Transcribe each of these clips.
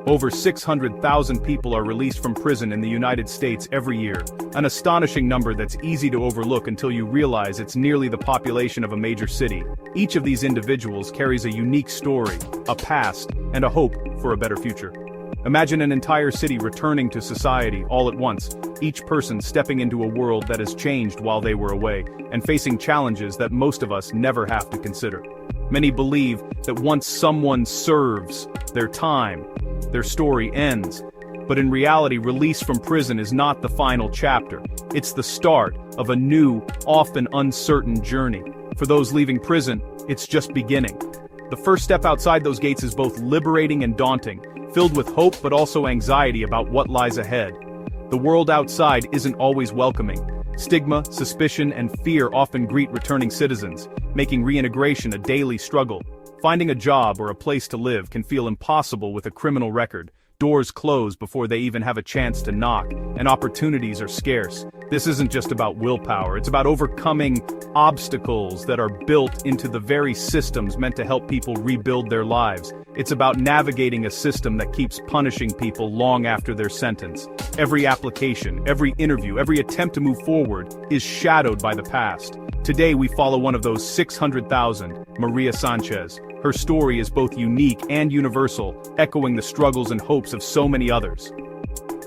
Over 600,000 people are released from prison in the United States every year, an astonishing number that's easy to overlook until you realize it's nearly the population of a major city. Each of these individuals carries a unique story, a past, and a hope for a better future. Imagine an entire city returning to society all at once, each person stepping into a world that has changed while they were away, and facing challenges that most of us never have to consider. Many believe that once someone serves their time, their story ends. But in reality, release from prison is not the final chapter. It's the start of a new, often uncertain journey. For those leaving prison, it's just beginning. The first step outside those gates is both liberating and daunting, filled with hope but also anxiety about what lies ahead. The world outside isn't always welcoming. Stigma, suspicion, and fear often greet returning citizens, making reintegration a daily struggle. Finding a job or a place to live can feel impossible with a criminal record. Doors close before they even have a chance to knock, and opportunities are scarce. This isn't just about willpower, it's about overcoming obstacles that are built into the very systems meant to help people rebuild their lives. It's about navigating a system that keeps punishing people long after their sentence. Every application, every interview, every attempt to move forward is shadowed by the past. Today we follow one of those 600,000, Maria Sanchez. Her story is both unique and universal, echoing the struggles and hopes of so many others.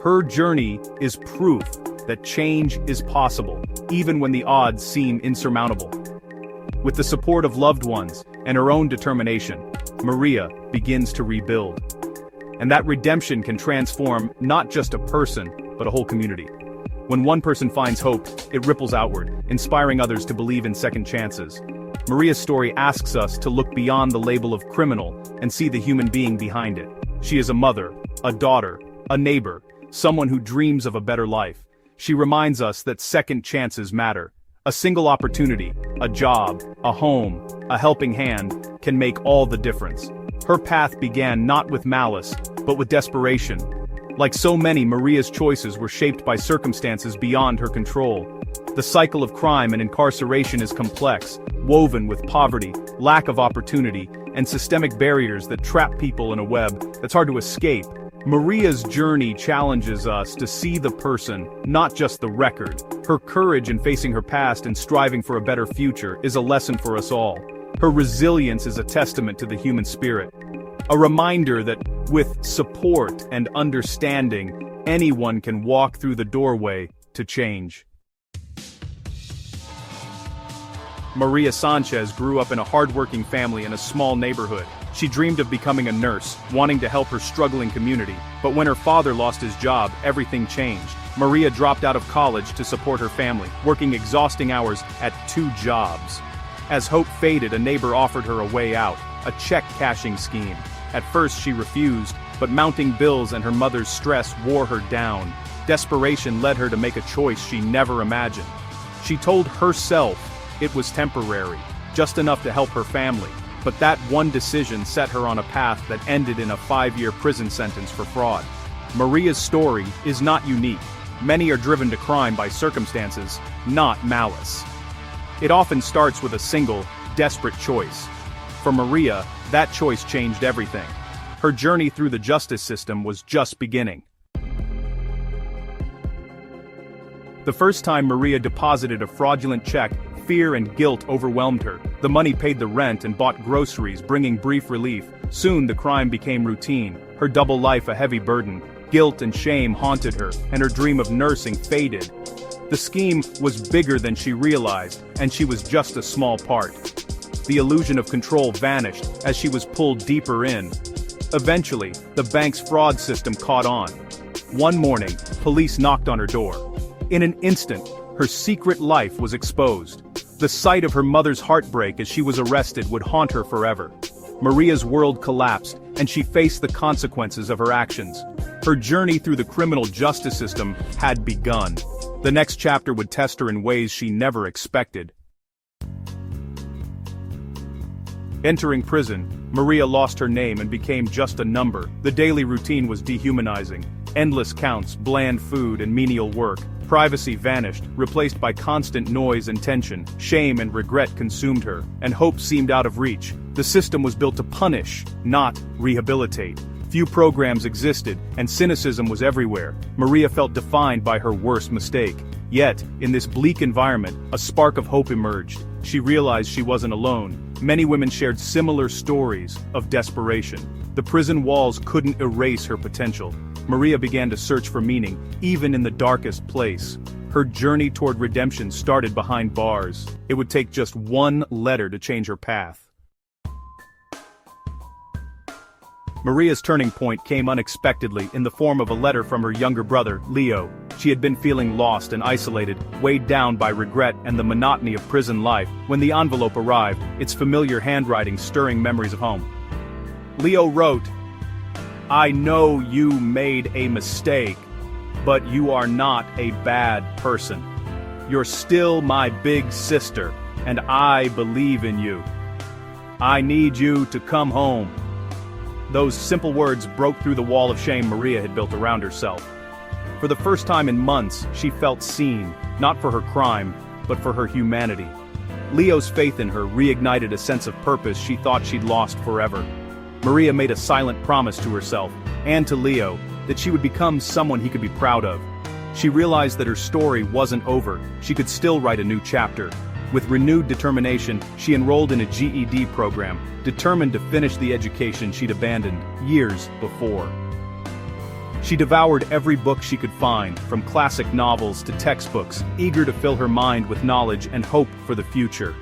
Her journey is proof that change is possible, even when the odds seem insurmountable. With the support of loved ones and her own determination, Maria begins to rebuild. And that redemption can transform not just a person, but a whole community. When one person finds hope, it ripples outward, inspiring others to believe in second chances. Maria's story asks us to look beyond the label of criminal and see the human being behind it. She is a mother, a daughter, a neighbor, someone who dreams of a better life. She reminds us that second chances matter. A single opportunity, a job, a home, a helping hand, can make all the difference. Her path began not with malice, but with desperation. Like so many, Maria's choices were shaped by circumstances beyond her control. The cycle of crime and incarceration is complex, woven with poverty, lack of opportunity, and systemic barriers that trap people in a web that's hard to escape. Maria's journey challenges us to see the person, not just the record. Her courage in facing her past and striving for a better future is a lesson for us all. Her resilience is a testament to the human spirit. A reminder that, with support and understanding, anyone can walk through the doorway to change. Maria Sanchez grew up in a hardworking family in a small neighborhood. She dreamed of becoming a nurse, wanting to help her struggling community. But when her father lost his job, everything changed. Maria dropped out of college to support her family, working exhausting hours at 2 jobs. As hope faded, a neighbor offered her a way out, a check-cashing scheme. At first she refused, but mounting bills and her mother's stress wore her down. Desperation led her to make a choice she never imagined. She told herself it was temporary, just enough to help her family. But that one decision set her on a path that ended in a 5-year prison sentence for fraud. Maria's story is not unique. Many are driven to crime by circumstances, not malice. It often starts with a single, desperate choice. For Maria, that choice changed everything. Her journey through the justice system was just beginning. The first time Maria deposited a fraudulent check, fear and guilt overwhelmed her. The money paid the rent and bought groceries, bringing brief relief. Soon the crime became routine, her double life a heavy burden. Guilt and shame haunted her, and her dream of nursing faded. The scheme was bigger than she realized, and she was just a small part. The illusion of control vanished as she was pulled deeper in. Eventually, the bank's fraud system caught on. One morning, police knocked on her door. In an instant, her secret life was exposed. The sight of her mother's heartbreak as she was arrested would haunt her forever. Maria's world collapsed, and she faced the consequences of her actions. Her journey through the criminal justice system had begun. The next chapter would test her in ways she never expected. Entering prison, Maria lost her name and became just a number. The daily routine was dehumanizing. Endless counts, bland food, and menial work. Privacy vanished, replaced by constant noise and tension. Shame and regret consumed her, and hope seemed out of reach. The system was built to punish, not rehabilitate. Few programs existed, and cynicism was everywhere. Maria felt defined by her worst mistake. Yet, in this bleak environment, a spark of hope emerged. She realized she wasn't alone. Many women shared similar stories of desperation. The prison walls couldn't erase her potential. Maria began to search for meaning, even in the darkest place. Her journey toward redemption started behind bars. It would take just one letter to change her path. Maria's turning point came unexpectedly in the form of a letter from her younger brother, Leo. She had been feeling lost and isolated, weighed down by regret and the monotony of prison life, when the envelope arrived, its familiar handwriting stirring memories of home. Leo wrote, "I know you made a mistake, but you are not a bad person. You're still my big sister, and I believe in you. I need you to come home." Those simple words broke through the wall of shame Maria had built around herself. For the first time in months, she felt seen, not for her crime, but for her humanity. Leo's faith in her reignited a sense of purpose she thought she'd lost forever. Maria made a silent promise to herself, and to Leo, that she would become someone he could be proud of. She realized that her story wasn't over, she could still write a new chapter. With renewed determination, she enrolled in a GED program, determined to finish the education she'd abandoned years before. She devoured every book she could find, from classic novels to textbooks, eager to fill her mind with knowledge and hope for the future.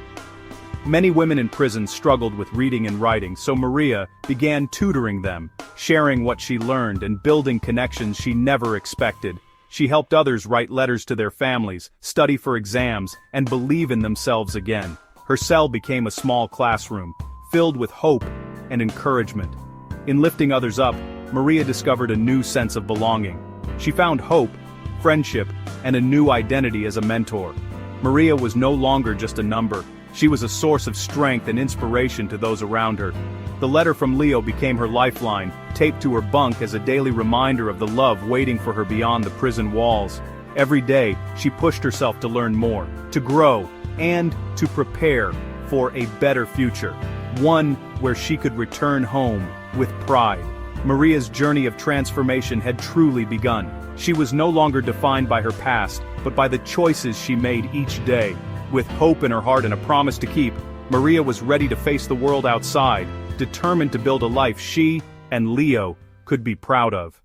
Many women in prison struggled with reading and writing, so Maria began tutoring them, sharing what she learned and building connections she never expected. She helped others write letters to their families, study for exams, and believe in themselves again. Her cell became a small classroom, filled with hope and encouragement. In lifting others up, Maria discovered a new sense of belonging. She found hope, friendship, and a new identity as a mentor. Maria was no longer just a number. She was a source of strength and inspiration to those around her. The letter from Leo became her lifeline, taped to her bunk as a daily reminder of the love waiting for her beyond the prison walls. Every day, she pushed herself to learn more, to grow, and to prepare for a better future. One where she could return home with pride. Maria's journey of transformation had truly begun. She was no longer defined by her past, but by the choices she made each day. With hope in her heart and a promise to keep, Maria was ready to face the world outside, determined to build a life she and Leo could be proud of.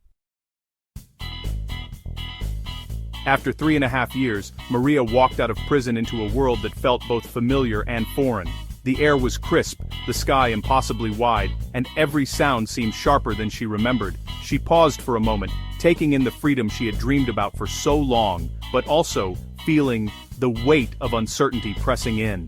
After 3.5 years, Maria walked out of prison into a world that felt both familiar and foreign. The air was crisp, the sky impossibly wide, and every sound seemed sharper than she remembered. She paused for a moment, taking in the freedom she had dreamed about for so long, but also feeling the weight of uncertainty pressing in.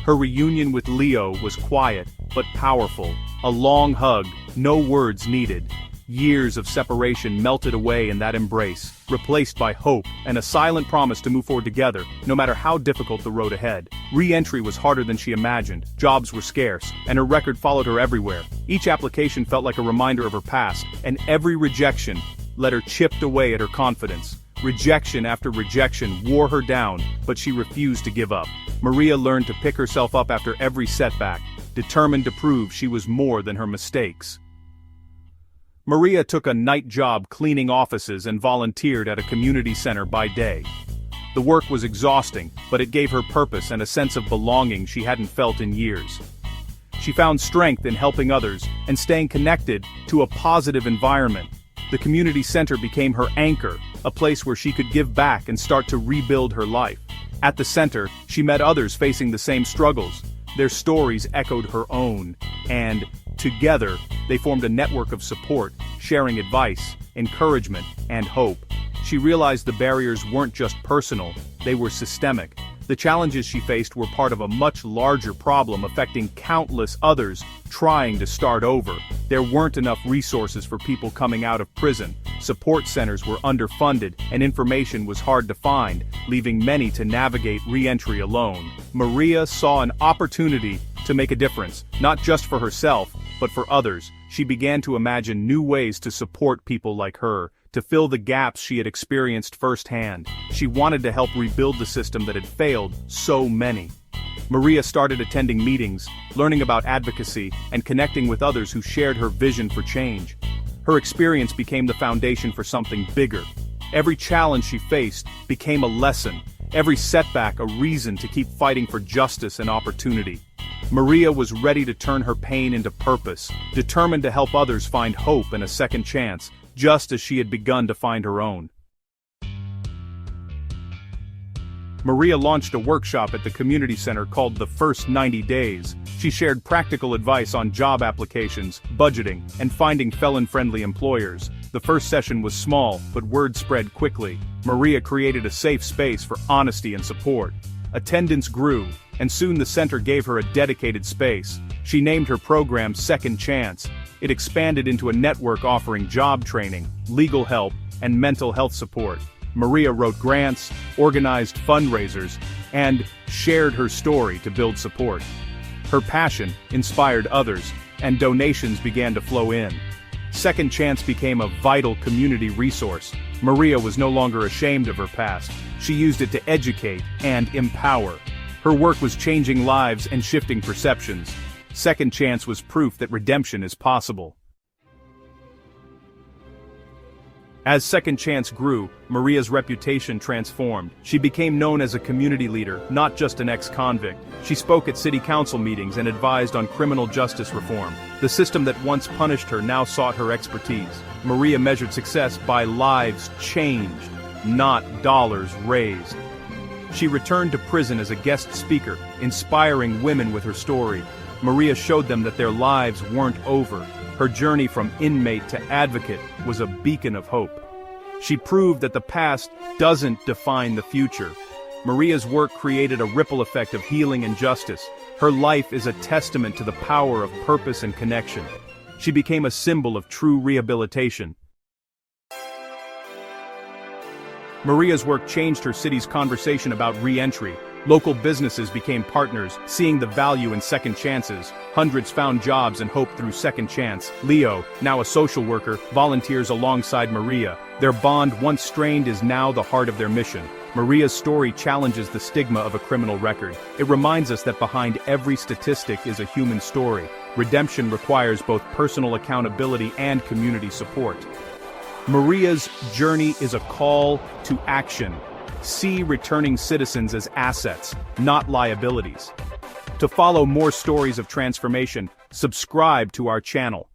Her reunion with Leo was quiet, but powerful. A long hug, no words needed. Years of separation melted away in that embrace, replaced by hope and a silent promise to move forward together, no matter how difficult the road ahead. Re-entry was harder than she imagined, jobs were scarce, and her record followed her everywhere. Each application felt like a reminder of her past, and every rejection let her chipped away at her confidence. Rejection after rejection wore her down, but she refused to give up. Maria learned to pick herself up after every setback, determined to prove she was more than her mistakes. Maria took a night job cleaning offices and volunteered at a community center by day. The work was exhausting, but it gave her purpose and a sense of belonging she hadn't felt in years. She found strength in helping others and staying connected to a positive environment. The community center became her anchor, a place where she could give back and start to rebuild her life. At the center, she met others facing the same struggles. Their stories echoed her own, and, together, they formed a network of support, sharing advice, encouragement, and hope. She realized the barriers weren't just personal, they were systemic. The challenges she faced were part of a much larger problem affecting countless others trying to start over. There weren't enough resources for people coming out of prison, support centers were underfunded, and information was hard to find, leaving many to navigate re-entry alone. Maria saw an opportunity to make a difference, not just for herself, but for others. She began to imagine new ways to support people like her, to fill the gaps she had experienced firsthand. She wanted to help rebuild the system that had failed so many. Maria started attending meetings, learning about advocacy, and connecting with others who shared her vision for change. Her experience became the foundation for something bigger. Every challenge she faced became a lesson, every setback a reason to keep fighting for justice and opportunity. Maria was ready to turn her pain into purpose, determined to help others find hope and a second chance, just as she had begun to find her own. Maria launched a workshop at the community center called The First 90 Days. She shared practical advice on job applications, budgeting, and finding felon-friendly employers. The first session was small, but word spread quickly. Maria created a safe space for honesty and support. Attendance grew, and soon the center gave her a dedicated space. She named her program Second Chance. It expanded into a network offering job training, legal help, and mental health support. Maria wrote grants, organized fundraisers, and shared her story to build support. Her passion inspired others, and donations began to flow in. Second Chance became a vital community resource. Maria was no longer ashamed of her past. She used it to educate and empower. Her work was changing lives and shifting perceptions. Second Chance was proof that redemption is possible. As Second Chance grew, Maria's reputation transformed. She became known as a community leader, not just an ex-convict. She spoke at city council meetings and advised on criminal justice reform. The system that once punished her now sought her expertise. Maria measured success by lives changed, not dollars raised. She returned to prison as a guest speaker, inspiring women with her story. Maria showed them that their lives weren't over. Her journey from inmate to advocate was a beacon of hope. She proved that the past doesn't define the future. Maria's work created a ripple effect of healing and justice. Her life is a testament to the power of purpose and connection. She became a symbol of true rehabilitation. Maria's work changed her city's conversation about re-entry. Local businesses became partners, seeing the value in second chances. Hundreds found jobs and hope through Second Chance. Leo, now a social worker, volunteers alongside Maria. Their bond, once strained, is now the heart of their mission. Maria's story challenges the stigma of a criminal record. It reminds us that behind every statistic is a human story. Redemption requires both personal accountability and community support. Maria's journey is a call to action. See returning citizens as assets, not liabilities. To follow more stories of transformation, subscribe to our channel.